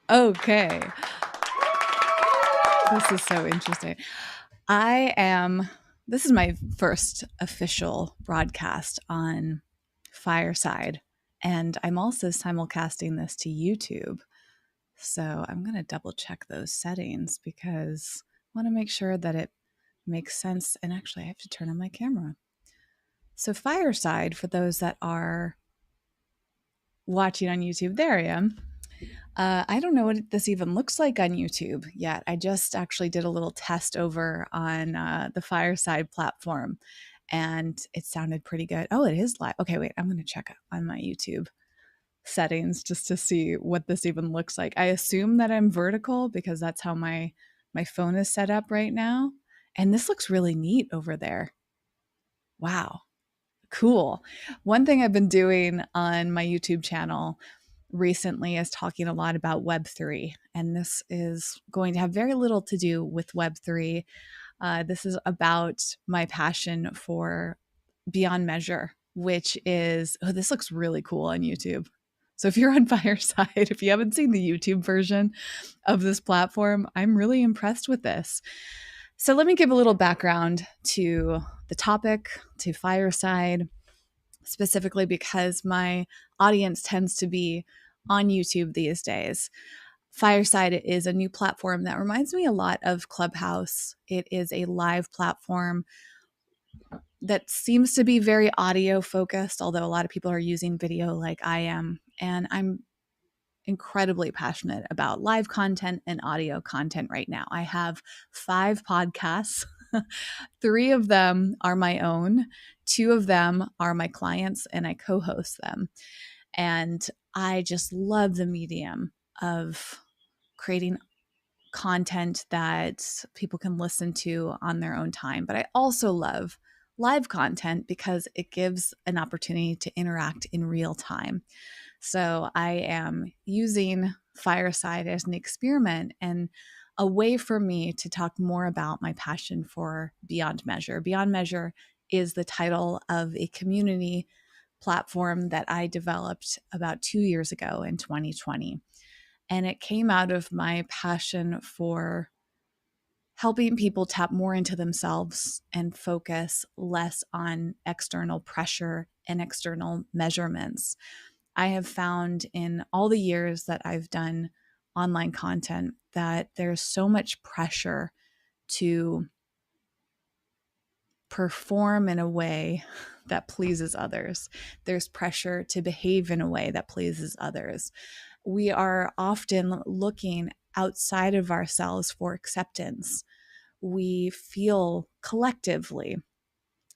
Okay. This is so interesting. This is my first official broadcast on Fireside, and I'm also simulcasting this to YouTube. So I'm going to double check those settings because I want to make sure that it makes sense. And actually, I have to turn on my camera. So, Fireside, for those that are watching on YouTube, there I am. I don't know what this even looks like on YouTube yet. I just actually did a little test over on the Fireside platform and it sounded pretty good. Oh, it is live. Okay, wait, I'm going to check on my YouTube settings just to see what this even looks like. I assume that I'm vertical because that's how my phone is set up right now. And this looks really neat over there. Wow. Cool. One thing I've been doing on my YouTube channel recently is talking a lot about Web3, and this is going to have very little to do with Web3. This is about my passion for Beyond Measure, which is, oh, this looks really cool on YouTube. So if you're on Fireside, if you haven't seen the YouTube version of this platform, I'm really impressed with this. So let me give a little background to the topic, to Fireside, specifically because my audience tends to be on YouTube these days. Fireside is a new platform that reminds me a lot of Clubhouse. It is a live platform that seems to be very audio focused, although a lot of people are using video like I am. And I'm incredibly passionate about live content and audio content right now. I have 5 podcasts. 3 of them are my own, 2 of them are my clients, and I co host them. And I just love the medium of creating content that people can listen to on their own time. But I also love live content because it gives an opportunity to interact in real time. So I am using Fireside as an experiment and a way for me to talk more about my passion for Beyond Measure. Beyond Measure is the title of a community platform that I developed about 2 years ago in 2020. And it came out of my passion for helping people tap more into themselves and focus less on external pressure and external measurements. I have found in all the years that I've done online content that there's so much pressure to perform in a way that pleases others. There's pressure to behave in a way that pleases others. We are often looking outside of ourselves for acceptance. We feel collectively,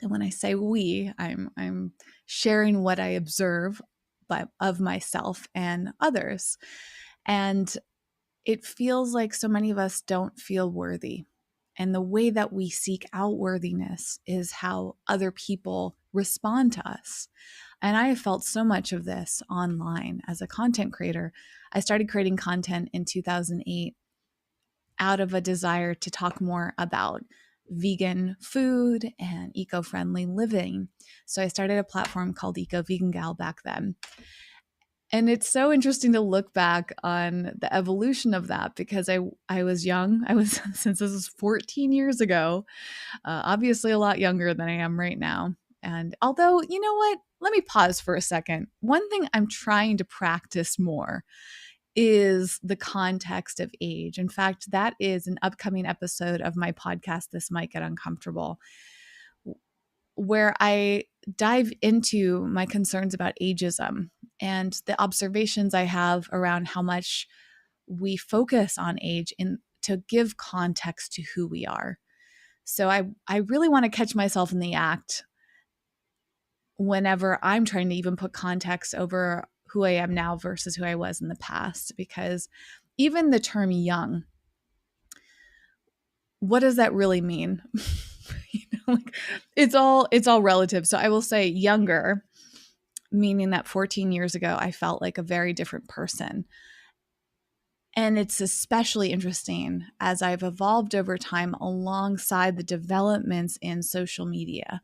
and when I say we, I'm sharing what I observe of myself and others. And it feels like so many of us don't feel worthy. And the way that we seek out worthiness is how other people respond to us. And I have felt so much of this online as a content creator. I started creating content in 2008 out of a desire to talk more about vegan food and eco-friendly living. So I started a platform called Eco Vegan Gal back then. And it's so interesting to look back on the evolution of that because I was young. I was, since this is 14 years ago, obviously a lot younger than I am right now. And although, you know what? Let me pause for a second. One thing I'm trying to practice more is the context of age. In fact, that is an upcoming episode of my podcast, This Might Get Uncomfortable, where I dive into my concerns about ageism and the observations I have around how much we focus on age to give context to who we are. So I really want to catch myself in the act whenever I'm trying to even put context over who I am now versus who I was in the past, because even the term young, what does that really mean? Like it's all relative. So I will say younger, meaning that 14 years ago, I felt like a very different person. And it's especially interesting as I've evolved over time alongside the developments in social media.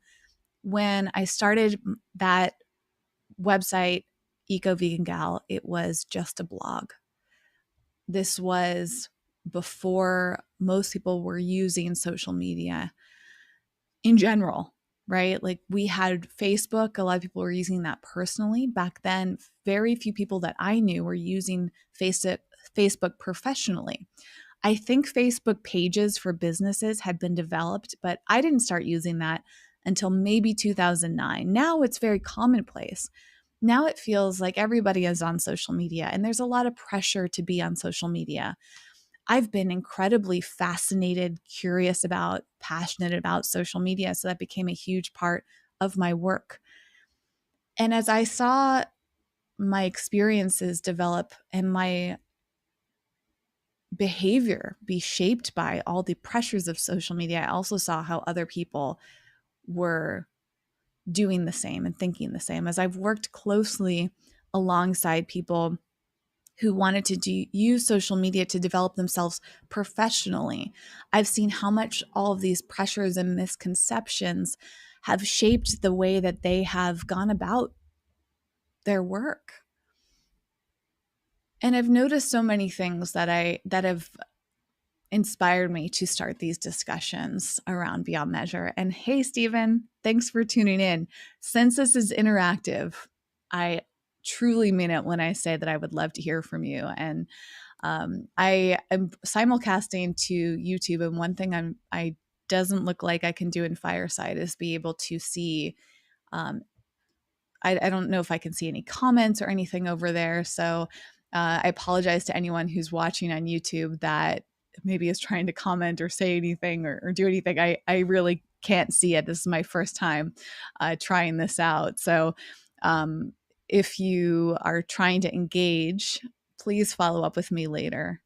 When I started that website Eco Vegan Gal, it was just a blog. This was before most people were using social media in general, right? Like we had Facebook, a lot of people were using that personally. Back then, very few people that I knew were using Facebook professionally. I think Facebook pages for businesses had been developed, but I didn't start using that until maybe 2009. Now it's very commonplace. Now it feels like everybody is on social media, and there's a lot of pressure to be on social media. I've been incredibly fascinated, curious about, passionate about social media. So that became a huge part of my work. And as I saw my experiences develop and my behavior be shaped by all the pressures of social media, I also saw how other people were doing the same and thinking the same. As I've worked closely alongside people who wanted to use social media to develop themselves professionally, I've seen how much all of these pressures and misconceptions have shaped the way that they have gone about their work. And I've noticed so many things that have inspired me to start these discussions around Beyond Measure. And hey, Stephen, thanks for tuning in. Since this is interactive, I truly mean it when I say that I would love to hear from you. And I am simulcasting to YouTube, and one thing I doesn't look like I can do in Fireside is be able to see. I don't know if I can see any comments or anything over there, so I apologize to anyone who's watching on YouTube that maybe is trying to comment or say anything or do anything. I really can't see it. This is my first time trying this out, so um, if you are trying to engage, please follow up with me later.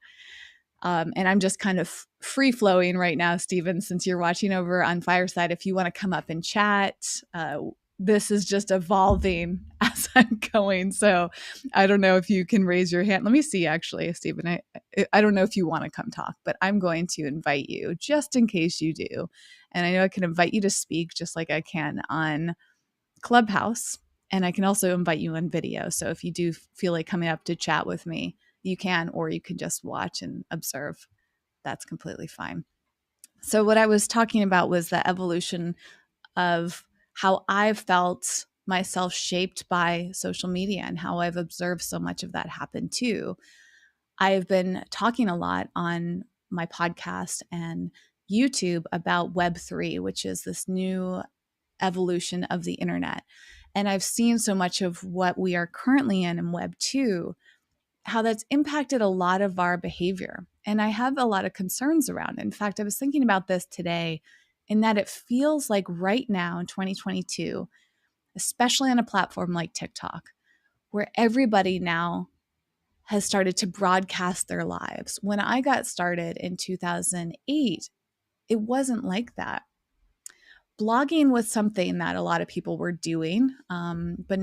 And I'm just kind of free flowing right now, Stephen, since you're watching over on Fireside. If you want to come up and chat, this is just evolving as I'm going. So I don't know if you can raise your hand. Let me see, actually, Stephen. I don't know if you want to come talk, but I'm going to invite you just in case you do. And I know I can invite you to speak just like I can on Clubhouse. And I can also invite you on video. So if you do feel like coming up to chat with me, you can, or you can just watch and observe. That's completely fine. So what I was talking about was the evolution of how I've felt myself shaped by social media and how I've observed so much of that happen too. I've been talking a lot on my podcast and YouTube about Web3, which is this new evolution of the internet. And I've seen so much of what we are currently in Web 2, how that's impacted a lot of our behavior. And I have a lot of concerns around it. In fact, I was thinking about this today in that it feels like right now in 2022, especially on a platform like TikTok, where everybody now has started to broadcast their lives. When I got started in 2008, it wasn't like that. Blogging was something that a lot of people were doing, but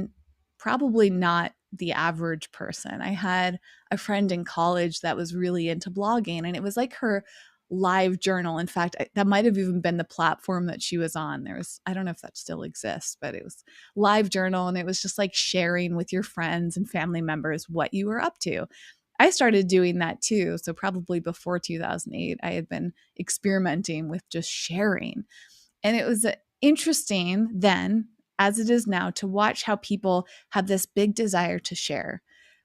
probably not the average person. I had a friend in college that was really into blogging, and it was like her live journal. In fact, that might have even been the platform that she was on. I don't know if that still exists, but it was live journal, and it was just like sharing with your friends and family members what you were up to. I started doing that too. So probably before 2008, I had been experimenting with just sharing. And it was interesting then, as it is now, to watch how people have this big desire to share.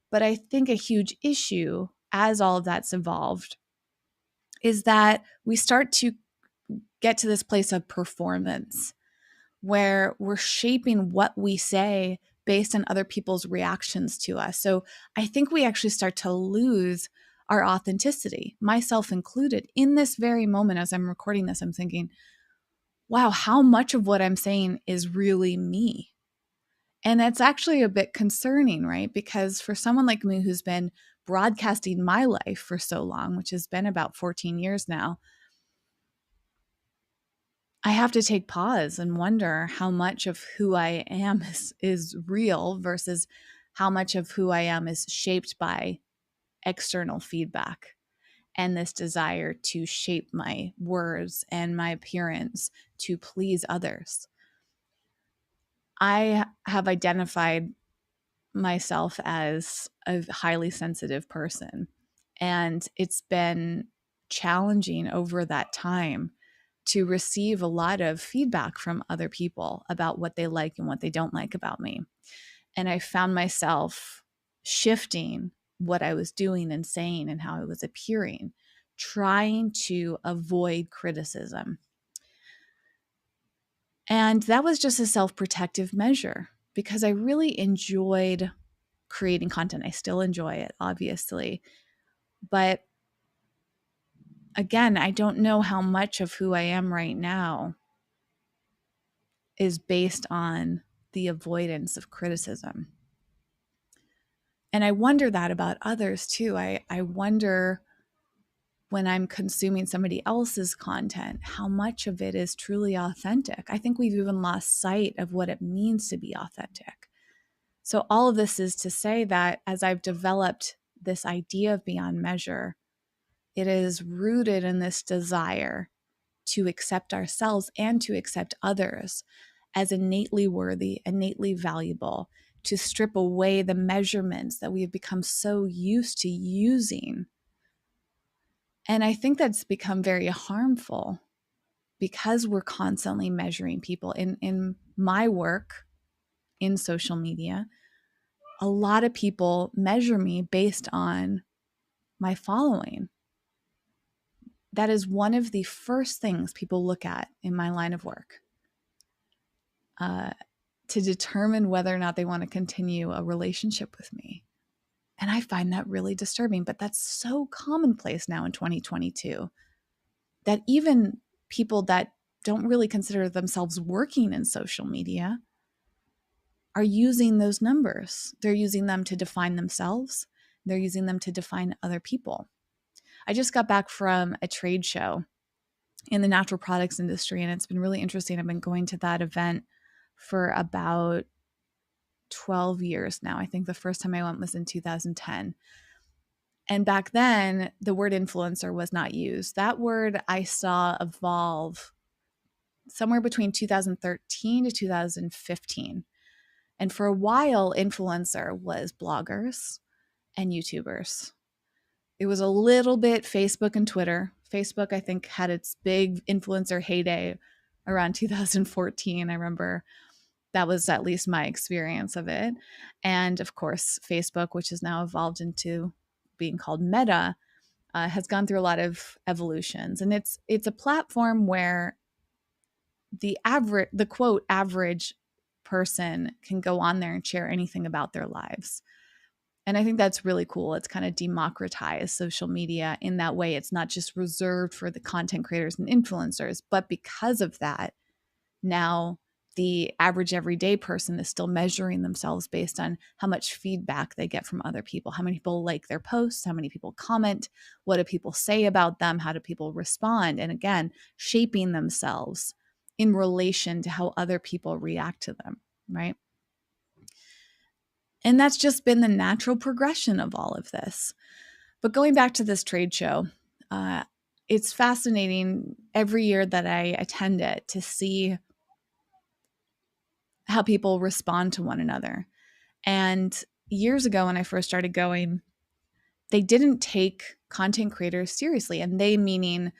But I think a huge issue as all of that's evolved is that we start to get to this place of performance where we're shaping what we say based on other people's reactions to us. So I think we actually start to lose our authenticity, myself included. In this very moment, as I'm recording this, I'm thinking, wow, how much of what I'm saying is really me? And that's actually a bit concerning, right? Because for someone like me who's been broadcasting my life for so long, which has been about 14 years now, I have to take pause and wonder how much of who I am is real versus how much of who I am is shaped by external feedback and this desire to shape my words and my appearance to please others. I have identified myself as a highly sensitive person. And it's been challenging over that time to receive a lot of feedback from other people about what they like and what they don't like about me. And I found myself shifting what I was doing and saying and how I was appearing, trying to avoid criticism. And that was just a self-protective measure because I really enjoyed creating content. I still enjoy it, obviously. But again, I don't know how much of who I am right now is based on the avoidance of criticism. And I wonder that about others too. I wonder when I'm consuming somebody else's content, how much of it is truly authentic. I think we've even lost sight of what it means to be authentic. So all of this is to say that as I've developed this idea of beyond measure, it is rooted in this desire to accept ourselves and to accept others as innately worthy, innately valuable, to strip away the measurements that we have become so used to using. And I think that's become very harmful because we're constantly measuring people. In my work in social media, a lot of people measure me based on my following. That is one of the first things people look at in my line of work to determine whether or not they want to continue a relationship with me. And I find that really disturbing, but that's so commonplace now in 2022 that even people that don't really consider themselves working in social media are using those numbers. They're using them to define themselves. They're using them to define other people. I just got back from a trade show in the natural products industry, and it's been really interesting. I've been going to that event for about 12 years now. I think the first time I went was in 2010. And back then, the word influencer was not used. That word I saw evolve somewhere between 2013 to 2015. And for a while, influencer was bloggers and YouTubers. It was a little bit Facebook and Twitter. Facebook, I think, had its big influencer heyday around 2014. I remember that was at least my experience of it. And of course, Facebook, which has now evolved into being called Meta, has gone through a lot of evolutions. And it's a platform where the quote average person can go on there and share anything about their lives. And I think that's really cool. It's kind of democratized social media in that way. It's not just reserved for the content creators and influencers, but because of that, now the average everyday person is still measuring themselves based on how much feedback they get from other people. How many people like their posts? How many people comment? What do people say about them? How do people respond? And again, shaping themselves in relation to how other people react to them, right? And that's just been the natural progression of all of this. But going back to this trade show, it's fascinating every year that I attend it to see how people respond to one another. And years ago, when I first started going, they didn't take content creators seriously. And they meaning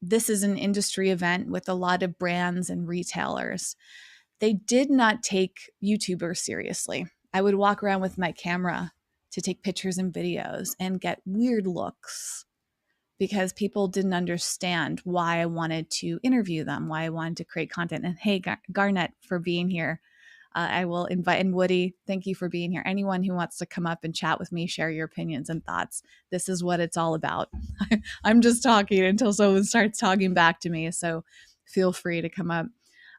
this is an industry event with a lot of brands and retailers. They did not take YouTubers seriously. I would walk around with my camera to take pictures and videos and get weird looks because people didn't understand why I wanted to interview them, why I wanted to create content. And hey, Garnett, for being here. I will invite, and Woody, thank you for being here. Anyone who wants to come up and chat with me, share your opinions and thoughts. This is what it's all about. I'm just talking until someone starts talking back to me. So feel free to come up.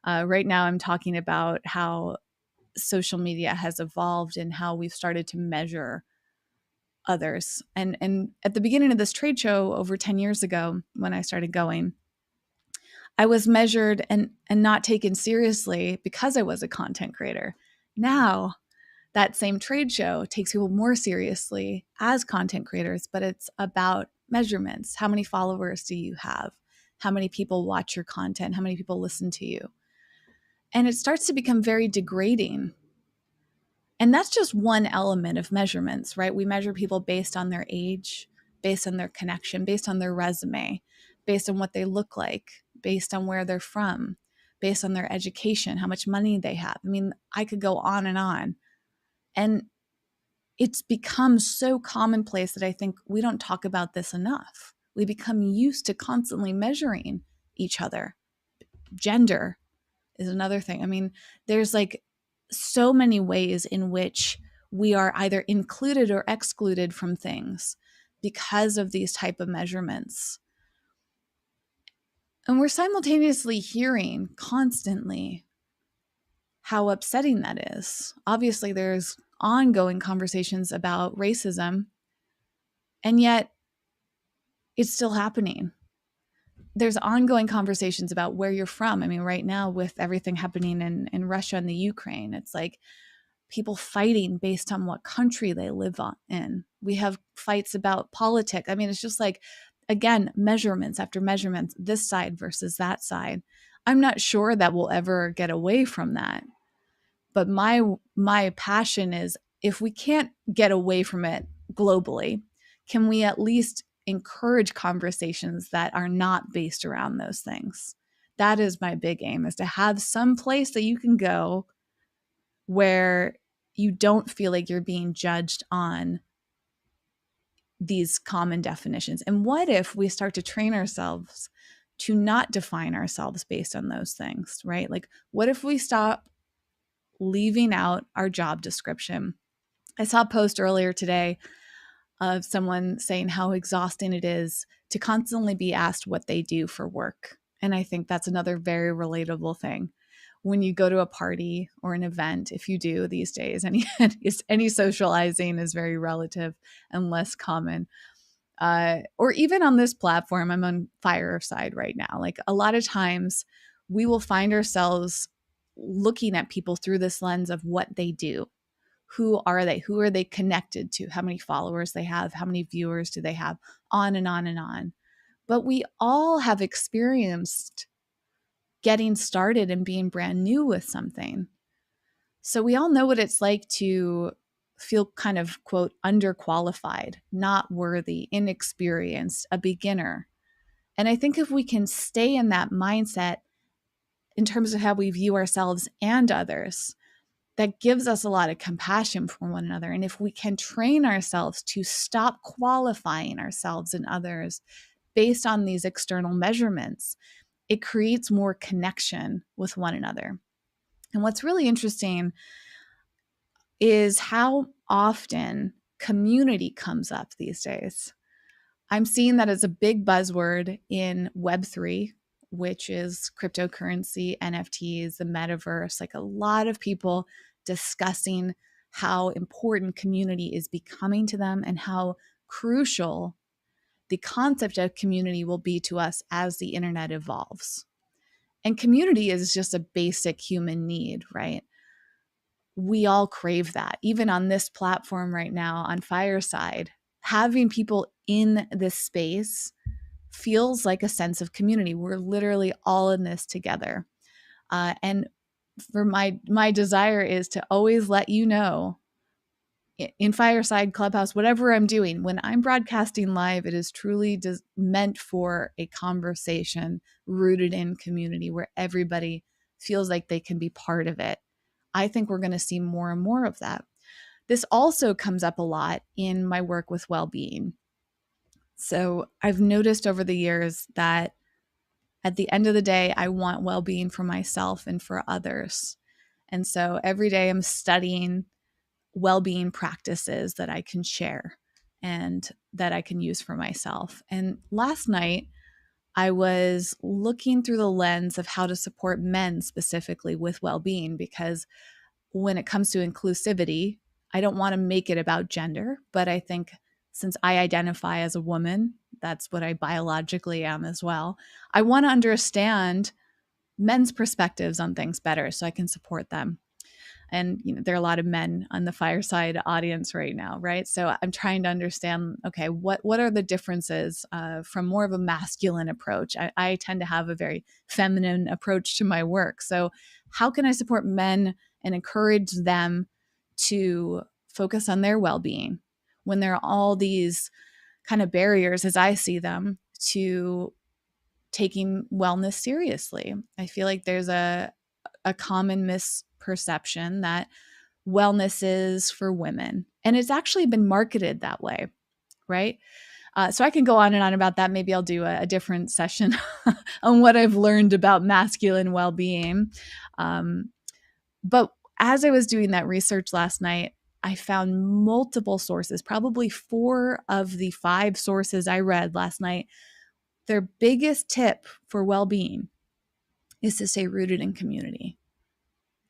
Right now, I'm talking about how social media has evolved and how we've started to measure others. And at the beginning of this trade show over 10 years ago, when I started going, I was measured and not taken seriously because I was a content creator. Now, that same trade show takes people more seriously as content creators, but it's about measurements. How many followers do you have? How many people watch your content? How many people listen to you? And it starts to become very degrading And that's just one element of measurements, right? We measure people based on their age, based on their connection, based on their resume, based on what they look like, based on where they're from, based on their education, how much money they have. I mean, I could go on and on. And it's become so commonplace that I think we don't talk about this enough. We become used to constantly measuring each other. Gender is another thing. I mean, there's like so many ways in which we are either included or excluded from things because of these type of measurements. And we're simultaneously hearing constantly how upsetting that is. Obviously, there's ongoing conversations about racism, and yet it's still happening. There's ongoing conversations about where you're from. I mean, right now with everything happening in Russia and the Ukraine, it's like people fighting based on what country they live in. We have fights about politics. I mean, it's just like, again, measurements after measurements, this side versus that side. I'm not sure that we'll ever get away from that. But my passion is, if we can't get away from it globally, can we at least encourage conversations that are not based around those things? That is my big aim, is to have some place that you can go where you don't feel like you're being judged on these common definitions. And what if we start to train ourselves to not define ourselves based on those things, right? Like, what if we stop leaving out our job description? I saw a post earlier today of someone saying how exhausting it is to constantly be asked what they do for work. And I think that's another very relatable thing. When you go to a party or an event, if you do these days, any socializing is very relative and less common. Or even on this platform, I'm on Fireside right now. Like, a lot of times we will find ourselves looking at people through this lens of what they do. Who are they? Who are they connected to? How many followers they have? How many viewers do they have? On and on and on. But we all have experienced getting started and being brand new with something. So we all know what it's like to feel kind of, quote, underqualified, not worthy, inexperienced, a beginner. And I think if we can stay in that mindset in terms of how we view ourselves and others, that gives us a lot of compassion for one another. And if we can train ourselves to stop qualifying ourselves and others based on these external measurements, it creates more connection with one another. And what's really interesting is how often community comes up these days. I'm seeing that as a big buzzword in Web3, which is cryptocurrency, NFTs, the metaverse. Like, a lot of people discussing how important community is becoming to them and how crucial the concept of community will be to us as the internet evolves. And community is just a basic human need, right? We all crave that. Even on this platform right now on Fireside, having people in this space feels like a sense of community. We're literally all in this together. And for my desire is to always let you know in Fireside, Clubhouse, whatever I'm doing, when I'm broadcasting live, it is truly meant for a conversation rooted in community where everybody feels like they can be part of it. I think we're going to see more and more of that. This also comes up a lot in my work with well-being. So I've noticed over the years that at the end of the day, I want well-being for myself and for others. And so every day I'm studying well-being practices that I can share and that I can use for myself. And last night, I was looking through the lens of how to support men specifically with well-being, because when it comes to inclusivity, I don't want to make it about gender, but I think since I identify as a woman, that's what I biologically am as well. I want to understand men's perspectives on things better so I can support them. And there are a lot of men on the Fireside audience right now, right? So I'm trying to understand, okay, what are the differences from more of a masculine approach? I tend to have a very feminine approach to my work. So how can I support men and encourage them to focus on their well-being when there are all these kind of barriers, as I see them, to taking wellness seriously. I feel like there's a common misperception that wellness is for women, and it's actually been marketed that way, right? So I can go on and on about that. Maybe I'll do a different session on what I've learned about masculine well-being. But as I was doing that research last night, I found multiple sources, probably 4 of the 5 sources I read last night. Their biggest tip for well-being is to stay rooted in community.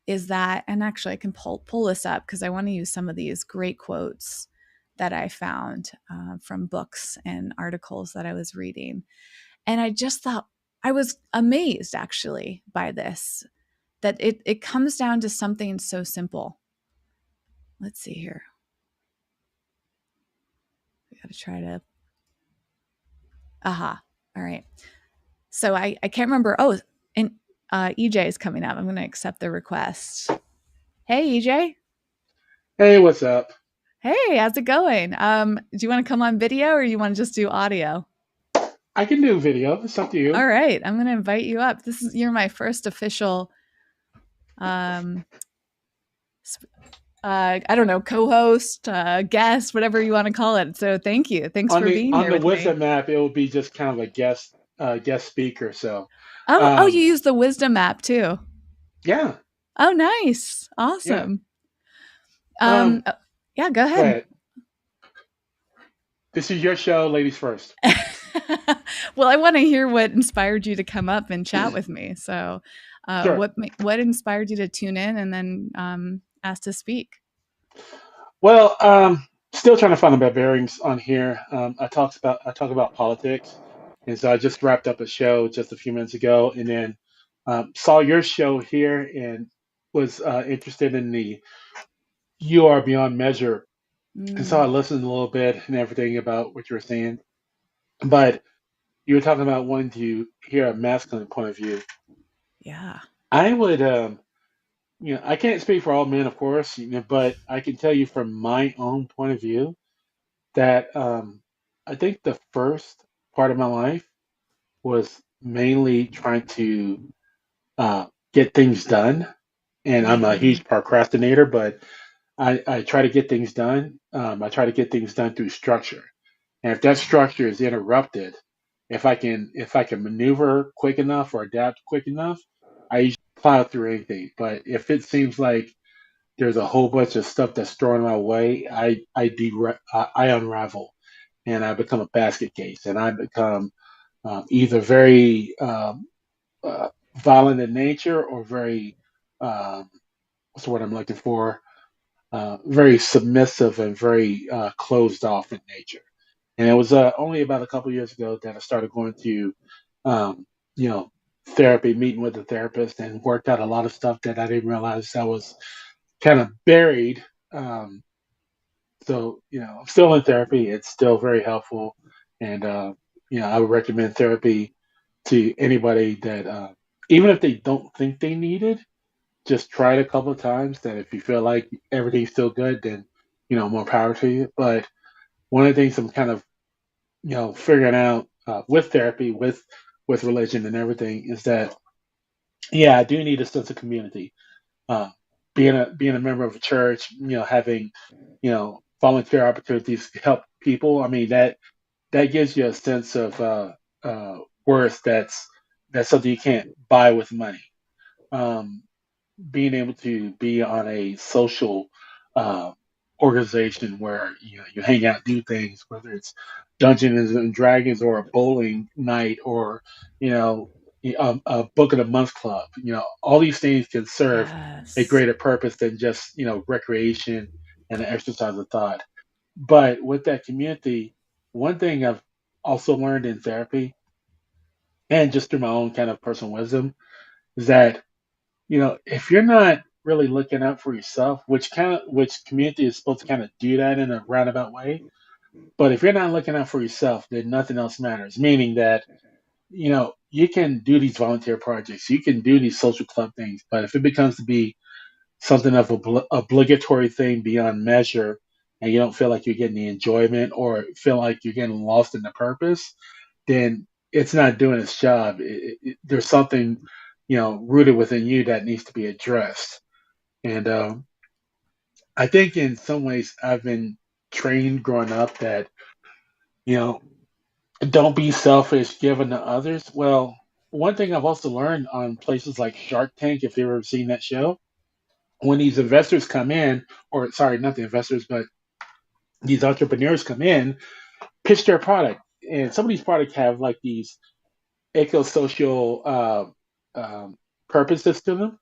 Is that, and actually I can pull this up because I want to use some of these great quotes that I found from books and articles that I was reading. And I just thought, I was amazed actually by this, that it comes down to something so simple. Let's see here. We got to try to, aha. All right. So I can't remember. Oh, and EJ is coming up. I'm going to accept the request. Hey, EJ. Hey, what's up? Hey, how's it going? Do you want to come on video or you want to just do audio? I can do video. It's up to All you. right, I'm going to invite you up. You're my first official, um, I don't know, co-host, guest, whatever you want to call it. So thank you. Thanks On for the being on here the with me. Wisdom app, it will be just kind of a guest speaker. So, Oh, you um, use the Wisdom app too. yeah, Oh, nice, yeah. awesome. Um, Uh, yeah, go Go ahead. ahead. This is your show, ladies first. Well, I want to hear what inspired you to come up and chat with me. So, Sure. what inspired you to tune in and then ask to speak? Well, still trying to find the bearings on here. I talk about politics, and so I just wrapped up a show just a few minutes ago, and then saw your show here and was interested in the "You Are Beyond Measure." And so I Mm, listened a little bit and everything about what you were saying. But you were talking about wanting to hear a masculine point of view. yeah. I would, I can't speak for all men, of course, but I can tell you from my own point of view that I think the first part of my life was mainly trying to uh, get things done. And I'm a Mm, huge procrastinator, but I try to get things done. I try to get things done through structure. And if that structure is interrupted, if I can maneuver quick enough or adapt quick enough, I usually plow through anything. But if it seems like there's a whole bunch of stuff that's thrown my way, I unravel and I become a basket case and I become either very violent in nature or very what's the word I'm looking for? Very submissive and very closed off in nature. And it was only about a couple years ago that I started going to, um, you know, therapy, meeting with a therapist, and worked out a lot of stuff that I didn't realize I was kind of buried. Um, I'm still in therapy. It's still very helpful, and I would recommend therapy to anybody that, even if they don't think they need it, just try it a couple of times. That if you feel like everything's still good, then more power to you. But one of the things I'm kind of figuring out with therapy, with religion and everything, is that yeah, I do need a sense of community. Uh, being a member of a church, having volunteer opportunities to help people. I mean that gives you a sense of worth. That's something you can't buy with money. Um, Being able to be on a social uh, organization where you hang out, do things, whether it's Dungeons and Dragons or a bowling night or you know a book of the month club. All these things can serve a Yes. greater purpose than just recreation and an exercise of thought. But with that community, one thing I've also learned in therapy and just through my own kind of personal wisdom is that if you're not really looking out for yourself, which community is supposed to kind of do that in a roundabout way, but if you're not looking out for yourself, then nothing else matters. Meaning that you can do these volunteer projects, you can do these social club things, but if it becomes to be something of obligatory thing beyond measure, and you don't feel like you're getting the enjoyment or feel like you're getting lost in the purpose, then it's not doing its job. There's something, rooted within you that needs to be addressed. And I think in some ways I've been trained growing up that, you know, don't be selfish giving to others. Well, one thing I've also learned on places like Shark Tank, if you've ever seen that show, when these investors come in, or sorry, not the investors, but these entrepreneurs come in, pitch their product. And some of these products have like these eco-social purposes to them.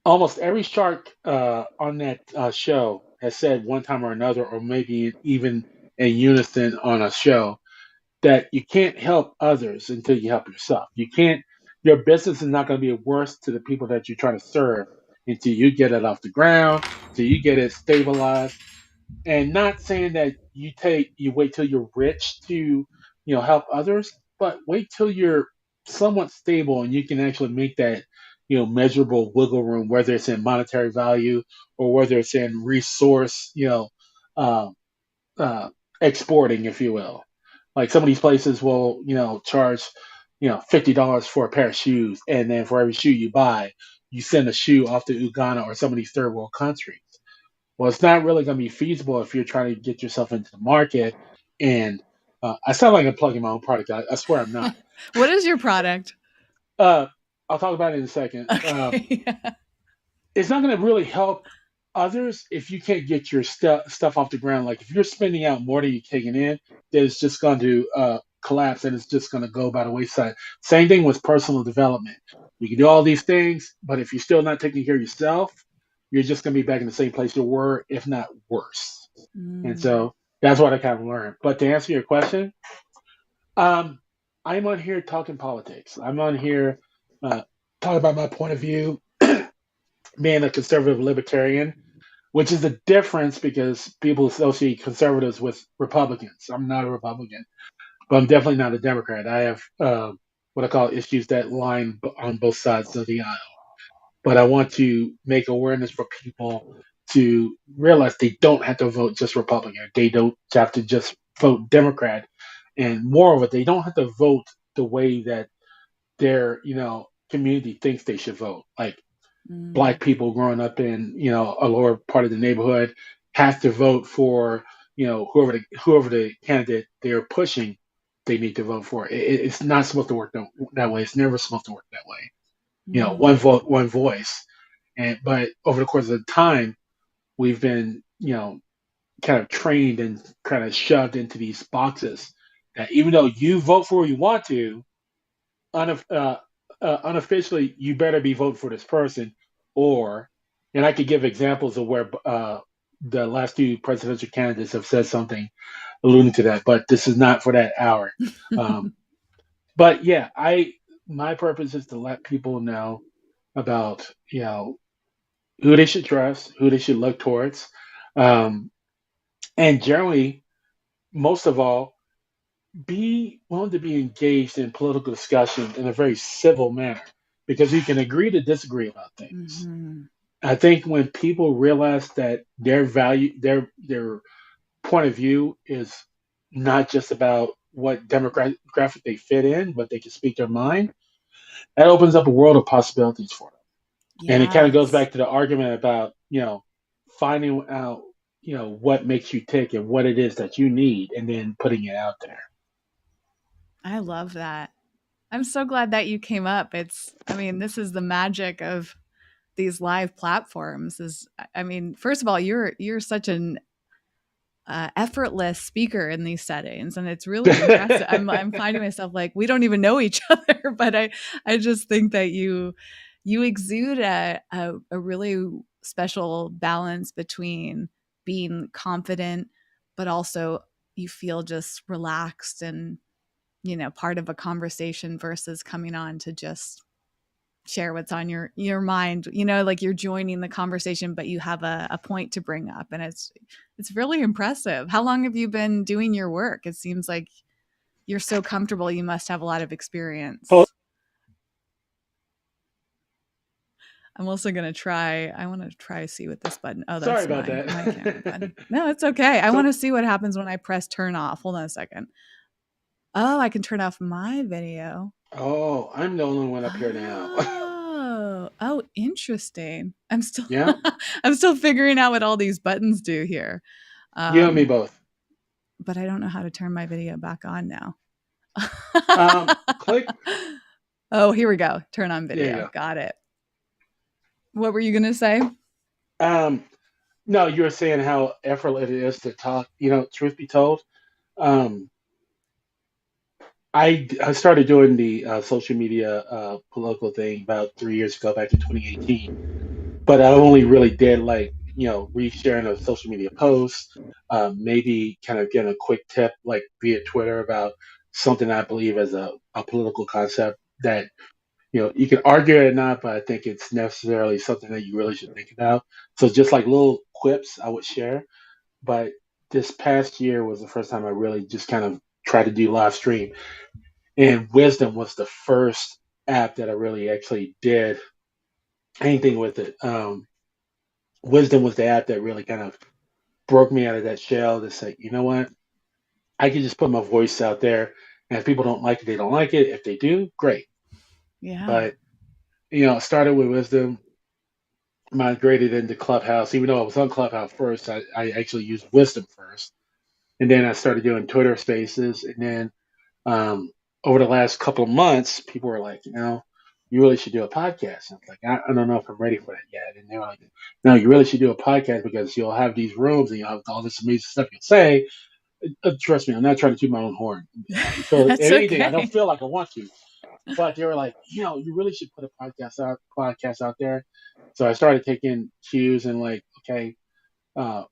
Almost every shark on that show has said one time or another, or maybe even in unison on a show, that you can't help others until you help yourself. You can't. Your business is not going to be worth to the people that you're trying to serve until you get it off the ground, till you get it stabilized, and not saying that you wait till you're rich to help others, but wait till you're somewhat stable and you can actually make that measurable wiggle room, whether it's in monetary value or whether it's in resource uh, uh, exporting, if you will. Like some of these places will charge $50 for a pair of shoes, and then for every shoe you buy you send a shoe off to Uganda or some of these third world countries. Well, it's not really going to be feasible if you're trying to get yourself into the market. And I sound like I'm plugging my own product. I swear I'm not. What is your product? Uh, I'll talk about it in a second. Okay. Yeah. It's not going to really help others if you can't get your stuff off the ground. Like if you're spending out more than you're taking in, then it's just going to collapse and it's just going to go by the wayside. Same thing with personal development. You can do all these things, but if you're still not taking care of yourself, you're just going to be back in the same place you were, if not worse. And Mm. so that's what I kind of learned. But to answer your question, um, I'm on here talking politics. I'm on here uh, talking about my point of view, being a conservative libertarian, which is a difference because people associate conservatives with Republicans. I'm not a Republican, but I'm definitely not a Democrat. I have what I call issues that line on both sides of the aisle. But I want to make awareness for people to realize they don't have to vote just Republican. They don't have to just vote Democrat. And moreover, they don't have to vote the way that their, community thinks they should vote. Like Mm. black people growing up in, a lower part of the neighborhood have to vote for, whoever the candidate they're pushing they need to vote for. It's not supposed to work that way. It's never supposed to work that way. Mm. One vote, one voice. And but over the course of time, we've been, kind of trained and kind of shoved into these boxes that even though you vote for who you want to, unof- uh, unofficially, you better be voting for this person. Or, and I could give examples of where the last two presidential candidates have said something alluding to that, but this is not for that hour. Um, but yeah, my purpose is to let people know about who they should trust, who they should look towards, um, and generally, most of all, be willing to be engaged in political discussion in a very civil manner, because you can agree to disagree about things. Mhm. I think when people realize that their value, their point of view is not just about what demographic they fit in, but they can speak their mind, that opens up a world of possibilities for them. And it kind of goes Yes. back to the argument about, finding out, what makes you tick and what it is that you need and then putting it out there. I love that. I'm so glad that you came up. I mean, this is the magic of these live platforms is I mean, first of all, you're such an effortless speaker in these settings, and it's really impressive. I'm finding myself like we don't even know each other, but I just think that you exude a really special balance between being confident, but also you feel just relaxed and part of a conversation versus coming on to just share what's on your mind, like you're joining the conversation but you have a point to bring up, and it's really impressive. How long have you been doing your work? It seems like you're so comfortable, you must have a lot of Po- experience. I'm also gonna try. I want to try see what this button. Oh, Sorry that's about my camera that. button. No, it's okay. I want So, to see what happens when I press turn off. Hold on a second. Oh, I can turn off my video. oh, I'm the only one up here now. Oh, interesting. I'm still Yeah, I'm still figuring out what all these buttons do here. you and me Um, both. but I don't know how to turn my video back on now. Click. Oh, here we go. Turn on There you video. go. Got it. What were you gonna say? Um, no, you were saying how effortless it is to talk. Truth be told, um, I started doing the social media political thing about 3 years ago, back in 2018. But I only really did like resharing a social media post, maybe kind of getting a quick tip like via Twitter about something I believe as a political concept that you can argue it or not, but I think it's necessarily something that you really should think about. So just like little quips I would share. But this past year was the first time I really just kind of tried to do live stream, and Wisdom was the first app that I really actually did anything with it. Wisdom was the app that really kind of broke me out of that shell to say, you know what, I can just put my voice out there, and if people don't like it, they don't like it. If they do, great. Yeah. But it started with Wisdom, migrated into Clubhouse. Even though I was on Clubhouse first, I actually used Wisdom first, and then I started doing Twitter Spaces, and then um, over the last couple of months, people were like, you really should do a podcast. And I was like, I don't know if I'm ready for that yet. And they were like, no, you really should do a podcast because you'll have these rooms and you'll have all this amazing stuff you'll say. Trust me, I'm not trying to toot my own horn. So if That's anything, I don't okay. feel like I want to. But they were like, you really should put a podcast out there. So I started taking cues and like, okay, uh,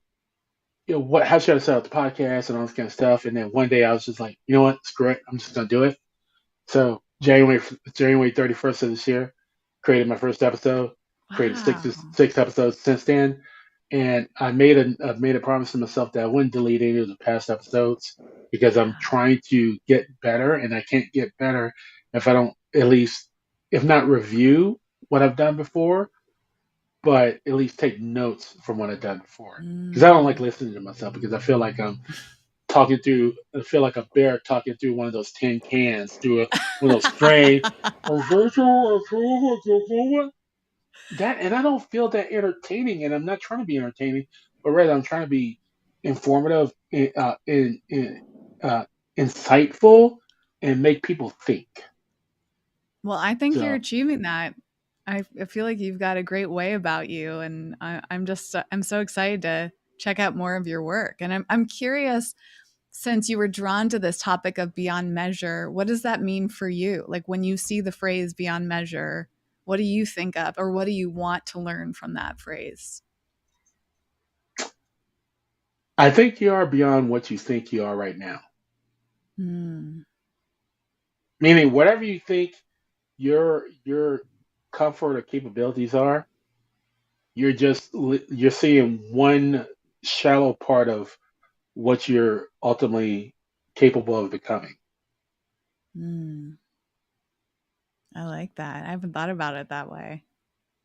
how should I set up the podcast and all this kind of stuff. And then one day I was just like, you know what, screw it, I'm just gonna do it. So January 31st of this year, created my first episode. Created Wow. six episodes since then, and I made a promise to myself that I wouldn't delete any of the past episodes because I'm Yeah. trying to get better, and I can't get better if I don't at least, if not review what I've done before, but at least take notes from what I've done before. Because I don't like Mm. listening to myself because I feel like talking through. I feel like a bear talking through one of those tin cans through one of those strains. That, and I don't feel that entertaining, and I'm not trying to be entertaining, but rather I'm trying to be informative, uh, insightful, and make people think. Well, I think you're So achieving that. I feel like you've got a great way about you, and I'm so excited to check out more of your work. And I'm curious, since you were drawn to this topic of beyond measure, what does that mean for you? Like when you see the phrase beyond measure, what do you think of, or what do you want to learn from that phrase? I think you are beyond what you think you are right now. Hmm. Meaning, whatever you think your comfort or capabilities are, you're seeing one shallow part of what you're ultimately capable of becoming. Hmm. I like that. I haven't thought about it that way.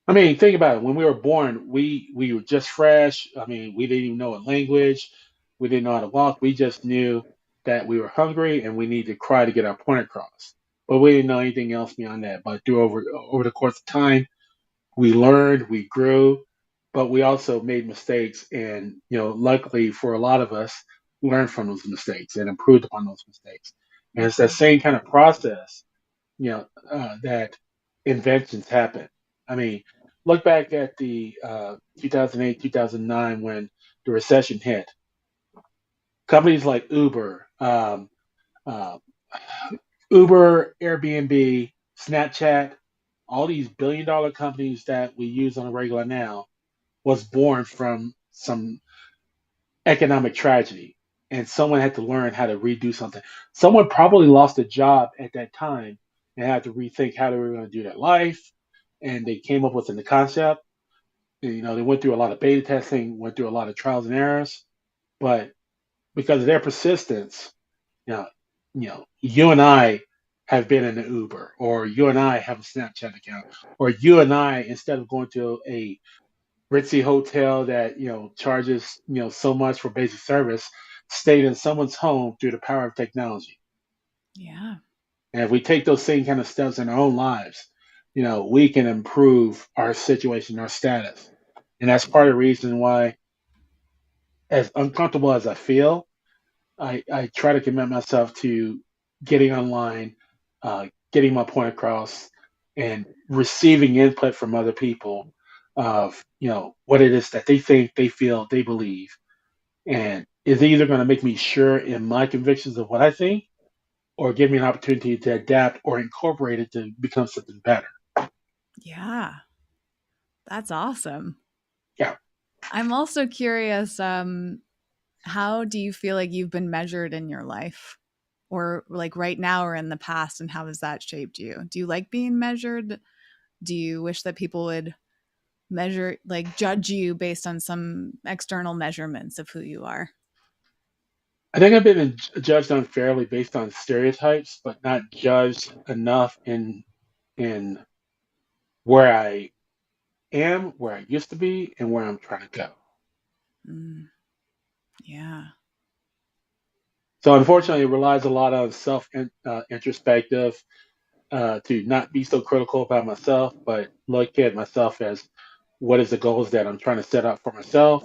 I mean, think about it. When we were born, we were just fresh. I mean, we didn't even know a language. We didn't know how to walk. We just knew that we were hungry and we needed to cry to get our point across. But we didn't know anything else beyond that. But through over the course of time, we learned, we grew, but we also made mistakes. And luckily for a lot of us, learned from those mistakes and improved upon those mistakes. And it's that Hmm. same kind of process that inventions happen. I mean, look back at the 2008, 2009 when the recession hit. Companies like uh, Uber, Airbnb, Snapchat, all these billion-dollar companies that we use on a regular now was born from some economic tragedy. And someone had to learn how to redo something. Someone probably lost a job at that time and had to rethink how they were going to do their life. And they came up with the concept. They went through a lot of beta testing, went through a lot of trials and errors. But because of their persistence, you know, you and I have been in an Uber, or you and I have a Snapchat account, or you and I, instead of going to a ritzy hotel that charges so much for basic service, stayed in someone's home through the power of technology. Yeah. And if we take those same kind of steps in our own lives, we can improve our situation, our status. And that's part of the reason why, as uncomfortable as I feel, I try to commit myself to getting online, getting my point across, and receiving input from other people of what it is that they think, they feel, they believe, and is either going to make me sure in my convictions of what I think, or give me an opportunity to adapt or incorporate it to become something better. Yeah. That's awesome. Yeah, I'm also curious, how do you feel like you've been measured in your life? Or like right now or in the past, and how has that shaped you? Do you like being measured? Do you wish that people would measure, like judge you based on some external measurements of who you are? I think I've been judged unfairly based on stereotypes, but not judged enough in where I am, where I used to be, and where I'm trying to go. Mm, yeah. So Yeah. unfortunately, it relies a lot on self introspective, to not be so critical about myself, but look at myself as what is the goals that I'm trying to set out for myself.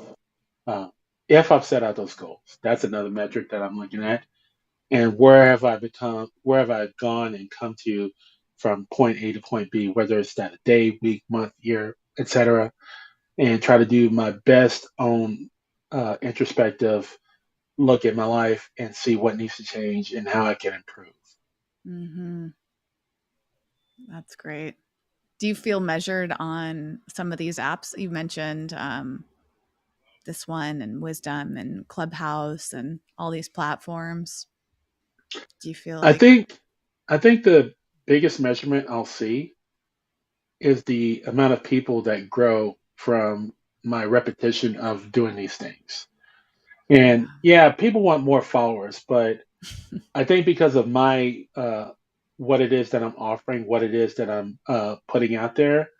Uh, if I've set out those goals, that's another metric that I'm looking at. And where have I become? Where have I gone and come to from point A to point B? Whether it's that a day, week, month, year, etc. And try to do my best on introspective look at my life and see what needs to change and how I can improve. Hmm. That's great. Do you feel measured on some of these apps you mentioned? This one and Wisdom and Clubhouse and all these platforms. Do you feel I like, think I think the biggest measurement I'll see is the amount of people that grow from my repetition of doing these things. And yeah. yeah, people want more followers, but I think because of my what it is that I'm offering, what it is that I'm putting out there,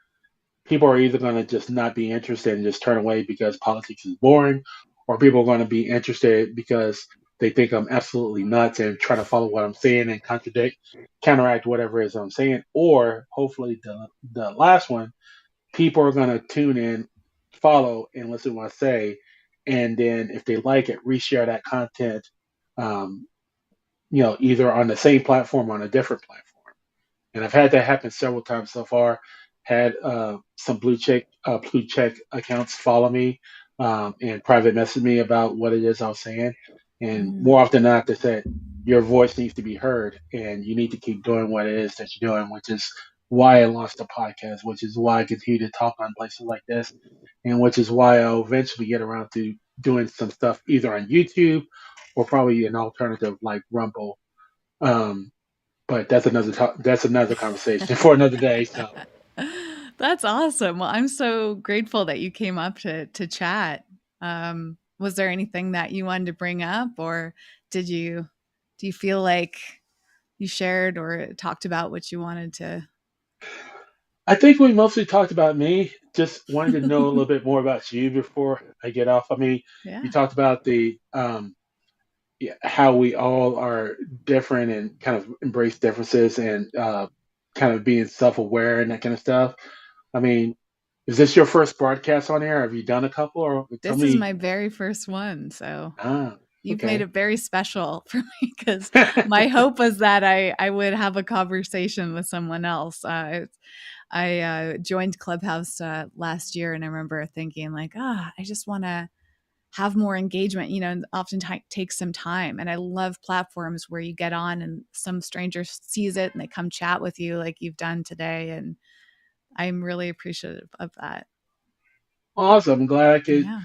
people are either going to just not be interested and just turn away because politics is boring, or people are going to be interested because they think I'm absolutely nuts and trying to follow what I'm saying and contradict, counteract whatever it is I'm saying. Or hopefully the last one, people are going to tune in, follow, and listen to what I say, and then if they like it, reshare that content. Um, either on the same platform or on a different platform. And I've had that happen several times so far. Had some blue check accounts follow me and private message me about what it is I was saying, and Mm, more often than not, they said your voice needs to be heard, and you need to keep doing what it is that you're doing, which is why I launched a podcast, which is why I continue to talk on places like this, and which is why I'll eventually get around to doing some stuff either on YouTube or probably an alternative like Rumble. Um, but that's another conversation for another day. So that's awesome. Well, I'm so grateful that you came up to chat. Was there anything that you wanted to bring up, or did you do you feel like you shared or talked about what you wanted to? I think we mostly talked about me. Just wanted to know a little bit more about you before I get off. I mean, you Yeah. talked about the yeah, how we all are different and kind of embrace differences and kind of being self-aware and that kind of stuff. I mean, is this your first broadcast on air? Have you done a couple, or tell This is me? my very first one, so Ah, you've made okay. it very special for me because my hope was that I would have a conversation with someone else. I joined Clubhouse last year, and I remember thinking like, I just want to have more engagement. Often takes some time, and I love platforms where you get on and some stranger sees it and they come chat with you like you've done today, and I'm really appreciative of that. Awesome. I'm glad I could Yeah,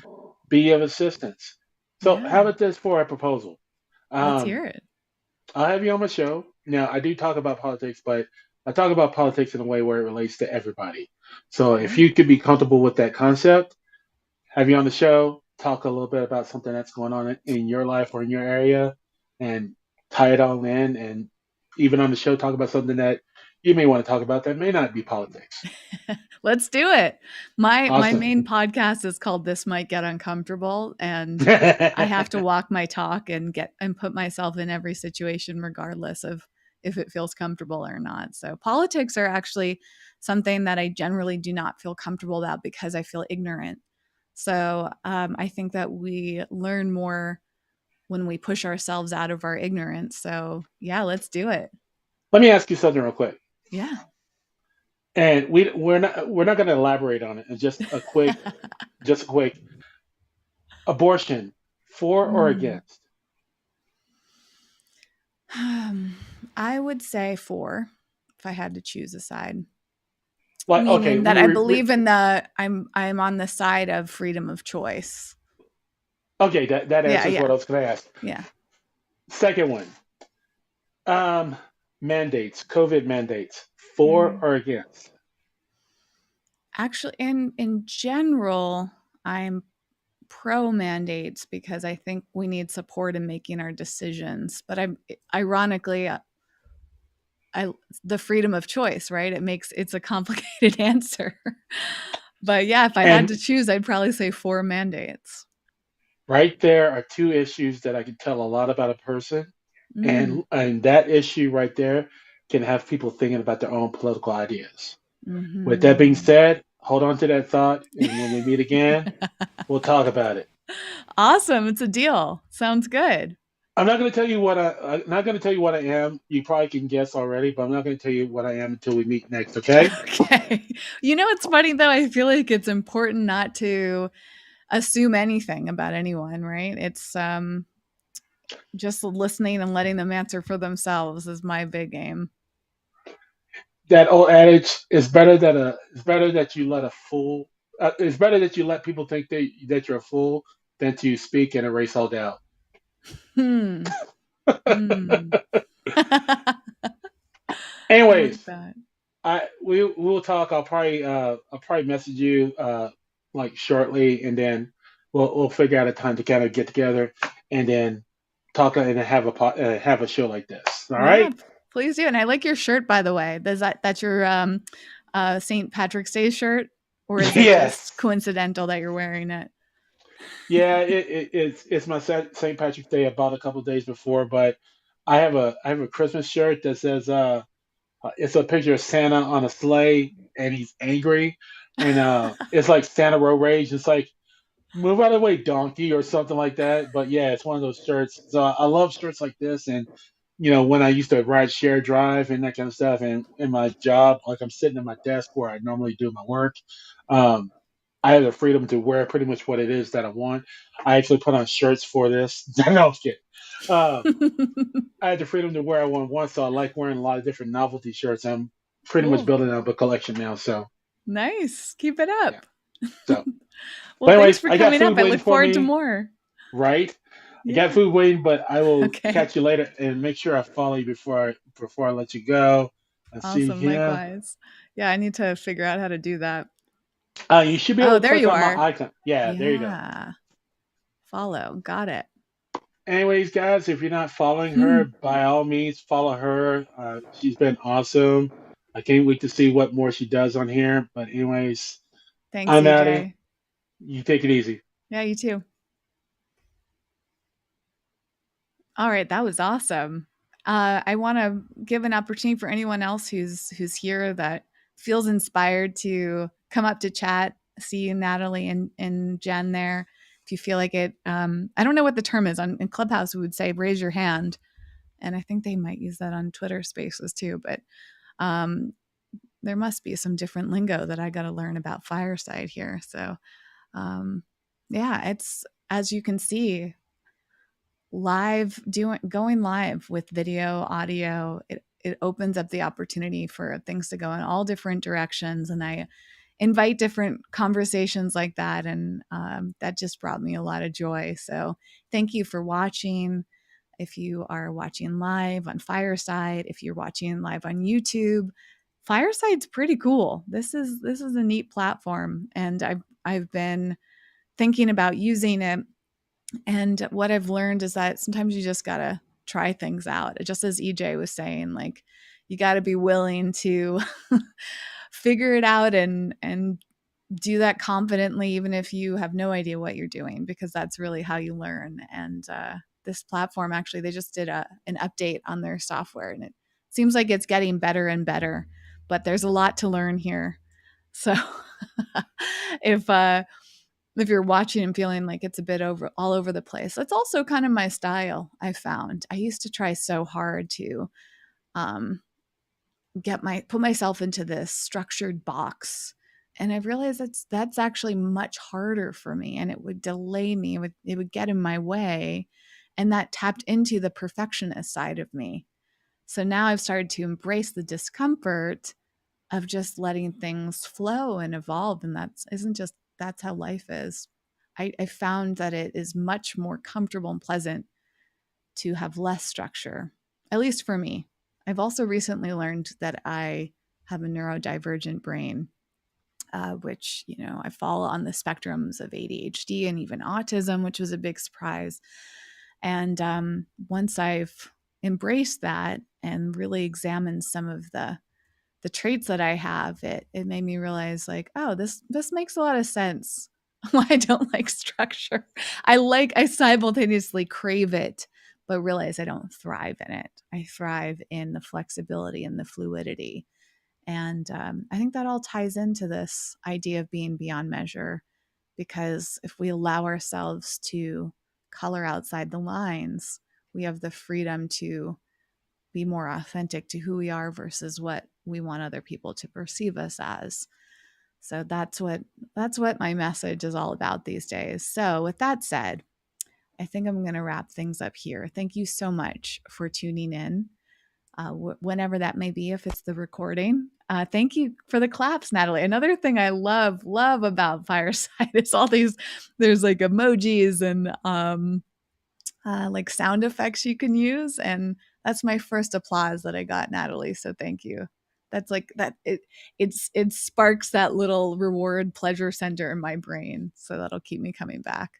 be of assistance. So, how yeah. about this for a proposal? Let's Um, hear it. I'll have you on my show. Now, I do talk about politics, but I talk about politics in a way where it relates to everybody. So, if Great. you could be comfortable with that concept, have you on the show, talk a little bit about something that's going on in your life or in your area, and tie it all in and even on the show, talk about something that you may want to talk about that may not be politics. Let's do it. My Awesome. main podcast is called This Might Get Uncomfortable, and I have to walk my talk and get and put myself in every situation regardless of if it feels comfortable or not. So politics are actually something that I generally do not feel comfortable about because I feel ignorant. So I think that we learn more when we push ourselves out of our ignorance. So yeah, let's do it. Let me ask you something real quick, Yeah. and we're not going to elaborate on it. And just a quick abortion, for or Hmm. against? I would say four if I had to choose a side. Like, okay, Meaning that I believe in the I'm on the side of freedom of choice. okay, that Yeah, answers what yeah. I was going to ask. Yeah. Second one, um, mandates, COVID mandates, for Mm. or against? Actually, in general, I'm pro mandates because I think we need support in making our decisions. But I'm ironically I the freedom of choice, right? It's a complicated answer. But yeah, if I had And to choose, I'd probably say four mandates. right there are two issues that I can tell a lot about a person, Mm. and that issue right there can have people thinking about their own political ideas. With that being Hmm. said, hold on to that thought, and when we meet again, we'll talk about it. Awesome. It's a deal. Sounds good. I'm not going to tell you what I am. You probably can guess already, but I'm not going to tell you what I am until we meet next. Okay? Okay. You know, it's funny though. I feel like it's important not to assume anything about anyone, right? It's just listening and letting them answer for themselves is my big aim. That old adage is better that a it's better that you let a fool. It's better that you let people think that you're a fool than to speak and erase all doubt. Hmm. Hmm. I like Anyways, that. we'll talk. I'll probably message you like shortly, and then we'll figure out a time to kind of get together and then talk and have a show like this. All Yeah, right? please do. And I like your shirt, by the way. Does that's your St. Patrick's Day shirt, or is it just Yes. coincidental that you're wearing it? Yeah. It's my St. Patrick's Day. I bought a couple of days before, but I have a Christmas shirt that says it's a picture of Santa on a sleigh and he's angry, and it's like Santa road rage. It's like move out of the way, donkey, or something like that. But yeah, it's one of those shirts. So I love shirts like this. And when I used to ride share drive and that kind of stuff, and in my job, like I'm sitting at my desk where I normally do my work, um, I have the freedom to wear pretty much what it is that I want. I actually put on shirts for this. No, I'm kidding. Uh, I had the freedom to wear what I want, so I like wearing a lot of different novelty shirts. I'm pretty much Cool. building up a collection now. So Nice. Keep it yeah. up. So, Well, but thanks anyways, for I got coming up. food I waiting look for forward to me. more. Right? I got Yeah. food waiting, but I will Okay. catch you later and make sure I follow you before I let you go. I see you Awesome. here. Likewise. Yeah, I need to figure out how to do that. You should be able Oh, to there click you on my are. icon. Yeah, there you go. Yeah. Follow. Got it. Anyways, guys, if you're not following Hmm. her, by all means, follow her. She's been awesome. I can't wait to see what more she does on here. But anyways, Thanks, I'm out of. EJ. You take it easy. Yeah, you too. All right, that was awesome. I want to give an opportunity for anyone else who's here that feels inspired to come up to chat. See you, Natalie and Jen there. If you feel like it, I don't know what the term is on in Clubhouse. We would say raise your hand, and I think they might use that on Twitter Spaces too. But um, there must be some different lingo that I got to learn about Fireside here. So um, yeah, it's as you can see, going live with video, audio, it opens up the opportunity for things to go in all different directions. And I invite different conversations like that. And that just brought me a lot of joy. So thank you for watching. If you are watching live on Fireside, if you're watching live on YouTube, Fireside's pretty cool. This is a neat platform, and I've been thinking about using it, and what I've learned is that sometimes you just gotta try things out. Just as EJ was saying, like, you got to be willing to figure it out and do that confidently, even if you have no idea what you're doing, because that's really how you learn. And this platform, actually, they just did an update on their software, and it seems like it's getting better and better, but there's a lot to learn here. So if you're watching and feeling like it's a bit all over the place, that's also kind of my style. I found I used to try so hard to um, put myself into this structured box, and I realized that's actually much harder for me, and it would delay me. It would get in my way, and that tapped into the perfectionist side of me. So now I've started to embrace the discomfort of just letting things flow and evolve, and that's how life is. I found that it is much more comfortable and pleasant to have less structure, at least for me. I've also recently learned that I have a neurodivergent brain, which, I fall on the spectrums of ADHD and even autism, which was a big surprise. And once I've embraced that and really examined some of the traits that I have, it made me realize, like, oh, this makes a lot of sense. Why I don't like structure. I simultaneously crave it, but realize I don't thrive in it. I thrive in the flexibility and the fluidity. And I think that all ties into this idea of being beyond measure, because if we allow ourselves to color outside the lines, we have the freedom to be more authentic to who we are versus what we want other people to perceive us as. So that's what my message is all about these days. So with that said, I think I'm going to wrap things up here. Thank you so much for tuning in, whenever that may be, if it's the recording. Thank you for the claps, Natalie. Another thing I love about Fireside is all these, there's like emojis and like sound effects you can use. And that's my first applause that I got, Natalie. So thank you. That's like that. It sparks that little reward pleasure center in my brain. So that'll keep me coming back.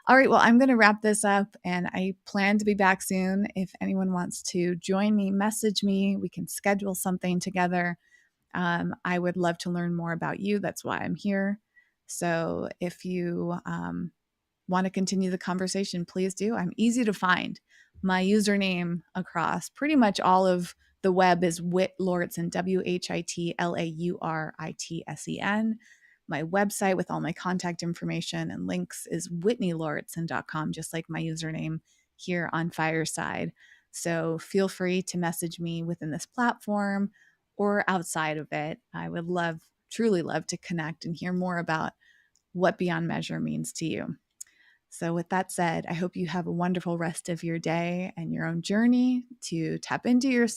All right. Well, I'm going to wrap this up, and I plan to be back soon. If anyone wants to join me, message me. We can schedule something together. I would love to learn more about you. That's why I'm here. So if you want to continue the conversation, please do. I'm easy to find. My username across pretty much all of the web is Whit Lauritsen, WHITLAURITSEN. My website with all my contact information and links is whitneylauritsen.com, just like my username here on Fireside. So feel free to message me within this platform or outside of it. I would truly love to connect and hear more about what Beyond Measure means to you. So with that said, I hope you have a wonderful rest of your day and your own journey to tap into yourself